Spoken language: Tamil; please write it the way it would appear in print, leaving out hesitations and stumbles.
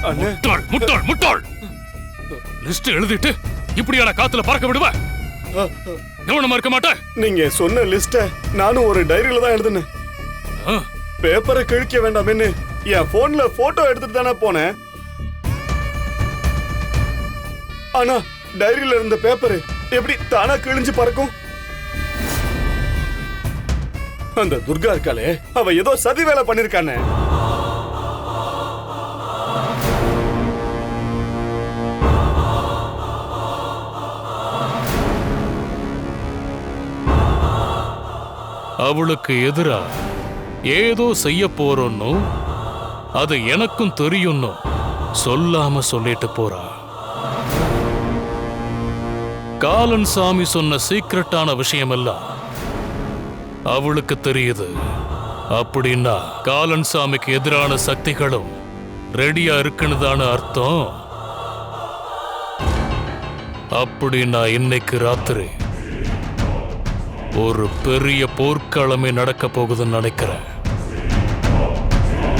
முட்டாள் முட்டாள் முட்டாள்! லிஸ்ட் எழுதிட்டு இப்படியான காத்துல பறக்க விடுவ? கவனமா இருக்க மாட்டேன். நீங்க சொன்ன லிஸ்ட நானும் ஒரு டைரியில தான் எழுதுனேன். பேப்பரை கிழிக்க வேண்டாம்னு என் போன்ல போட்டோ எடுத்துட்டு தானே போனேன். ஆனா டைரியில இருந்த பேப்பர் எப்படி தானா கிழிஞ்சு பறக்கும்? அந்த துர்கா இருக்காளே, அவ ஏதோ சதி வேலை பண்ணிருக்கானே. அவளுக்கு எதிரா ஏதோ செய்ய போறோன்னு அது எனக்கும் தெரியும்னு சொல்லாம சொல்லிட்டு போறா. காலன் சாமி சொன்ன சீக்ரெட்டான விஷயமெல்லாம் அவளுக்கு தெரியுது. அப்படின்னா காலன் சாமிக்கு எதிரான சக்திகளும் ரெடியா இருக்குன்னு தானே அர்த்தம். அப்படின்னா இன்னைக்கு ராத்திரி ஒரு பெரிய போர்க்களமே நடக்க போகுதுன்னு நினைக்கிறேன்.